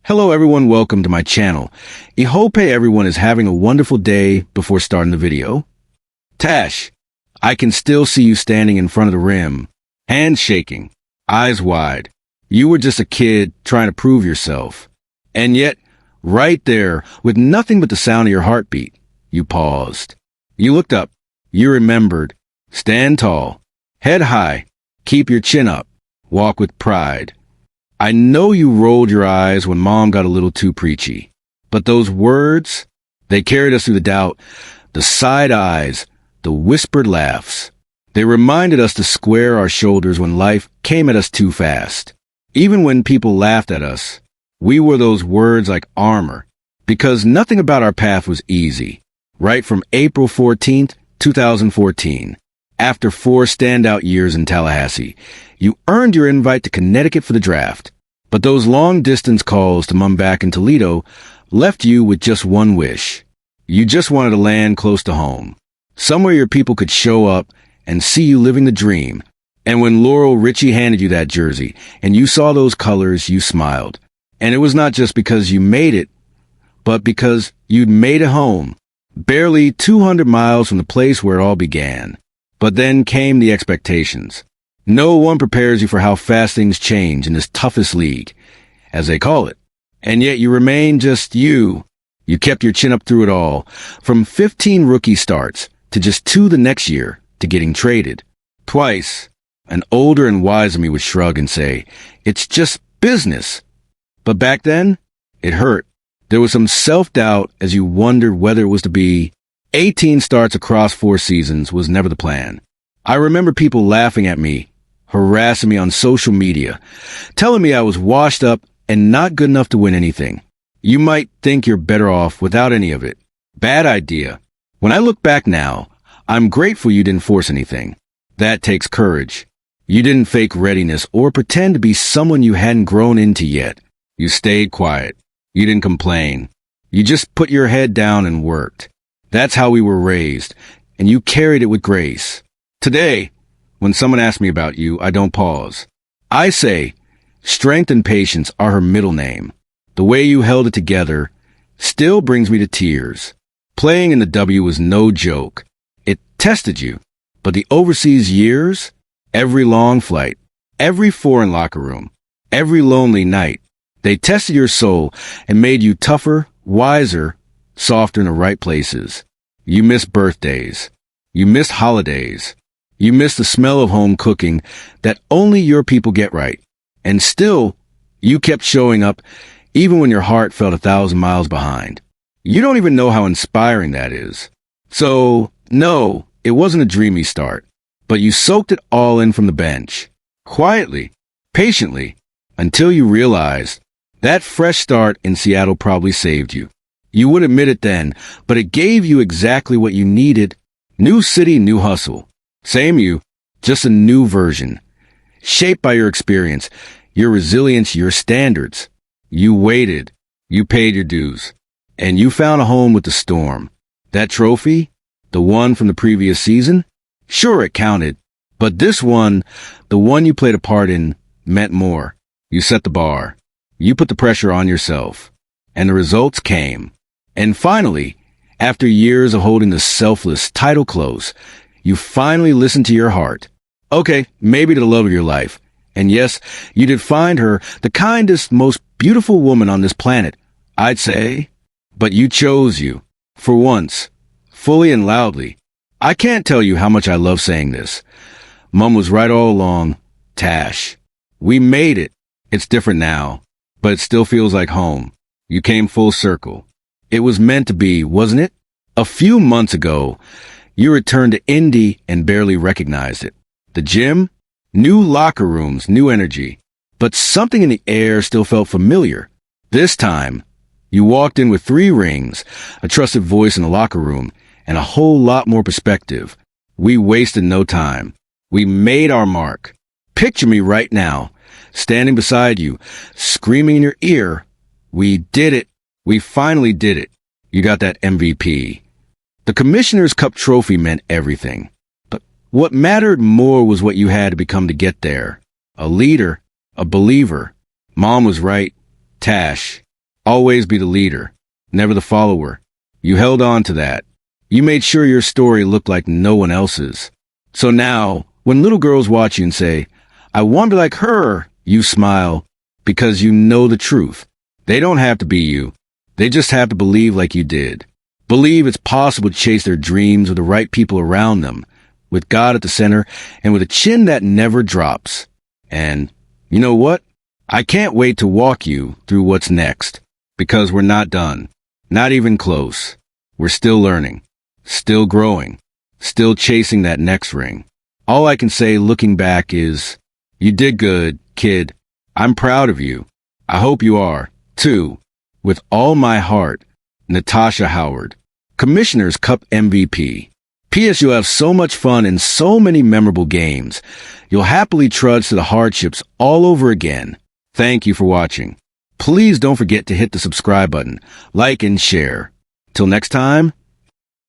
Hello everyone, welcome to my channel. I hope everyone is having a wonderful day before starting the video. Tash, I can still see you standing in front of the rim, hands shaking, eyes wide. You were just a kid trying to prove yourself. And yet, right there, with nothing but the sound of your heartbeat, you paused. You looked up. You remembered. Stand tall. Head high. Keep your chin up. Walk with pride. I know you rolled your eyes when Mom got a little too preachy. But those words, they carried us through the doubt, the side eyes, the whispered laughs. They reminded us to square our shoulders when life came at us too fast. Even when people laughed at us, we wore those words like armor, because nothing about our path was easy. Right from April 14th, 2014, after 4 standout years in Tallahassee, you earned your invite to Connecticut for the draft. But those long-distance calls to Mom back in Toledo left you with just one wish. You just wanted to land close to home, somewhere your people could show up and see you living the dream. And when Laurel Richie handed you that jersey and you saw those colors, you smiled. And it was not just because you made it, but because you'd made it home, barely 200 miles from the place where it all began. But then came the expectations. No one prepares you for how fast things change in this toughest league, as they call it. And yet you remain just you. You kept your chin up through it all, from 15 rookie starts to just 2 the next year to getting traded. Twice, an older and wiser me would shrug and say, "It's just business." But back then, it hurt. There was some self-doubt as you wondered whether it was to be. 18 starts across 4 seasons was never the plan. I remember people laughing at me, harassing me on social media, telling me I was washed up and not good enough to win anything. You might think you're better off without any of it. Bad idea. When I look back now, I'm grateful you didn't force anything. That takes courage. You didn't fake readiness or pretend to be someone you hadn't grown into yet. You stayed quiet. You didn't complain. You just put your head down and worked. That's how we were raised, and you carried it with grace. Today, when someone asks me about you, I don't pause. I say, strength and patience are her middle name. The way you held it together still brings me to tears. Playing in the W was no joke. It tested you. But the overseas years, every long flight, every foreign locker room, every lonely night, they tested your soul and made you tougher, wiser, softer in the right places. You miss birthdays. You miss holidays. You miss the smell of home cooking that only your people get right. And still, you kept showing up even when your heart felt 1,000 miles behind. You don't even know how inspiring that is. So, no, it wasn't a dreamy start, but you soaked it all in from the bench. Quietly, patiently, until you realized that fresh start in Seattle probably saved you. You would admit it then, but it gave you exactly what you needed. New city, new hustle. Same you, just a new version. Shaped by your experience, your resilience, your standards. You waited. You paid your dues. And you found a home with the storm. That trophy, the one from the previous season, sure it counted. But this one, the one you played a part in, meant more. You set the bar. You put the pressure on yourself. And the results came. And finally, after years of holding the selfless title close, you finally listened to your heart. Okay, maybe to the love of your life. And yes, you did find her, the kindest, most beautiful woman on this planet, I'd say. But you chose you. For once. Fully and loudly. I can't tell you how much I love saying this. Mom was right all along. Tash. We made it. It's different now. But it still feels like home. You came full circle. It was meant to be, wasn't it? A few months ago, you returned to Indy and barely recognized it. The gym? New locker rooms, new energy. But something in the air still felt familiar. This time, you walked in with 3 rings, a trusted voice in the locker room, and a whole lot more perspective. We wasted no time. We made our mark. Picture me right now, standing beside you, screaming in your ear, "We did it. We finally did it. You got that MVP." The Commissioner's Cup trophy meant everything. But what mattered more was what you had to become to get there. A leader, a believer. Mom was right. Tash, Always be the leader, never the follower. You held on to that. You made sure your story looked like no one else's. So now, when little girls watch you and say, I want to be like her, you smile because you know the truth. They don't have to be you. They just have to believe like you did. Believe it's possible to chase their dreams with the right people around them, with God at the center, and with a chin that never drops. And you know what? I can't wait to walk you through what's next, because we're not done. Not even close. We're still learning, still growing, still chasing that next ring. All I can say looking back is, you did good, kid. I'm proud of you. I hope you are, too. With all my heart, Natasha Howard, Commissioner's Cup MVP. P.S. You'll have so much fun in so many memorable games. You'll happily trudge through the hardships all over again. Thank you for watching. Please don't forget to hit the subscribe button, like and share. Till next time,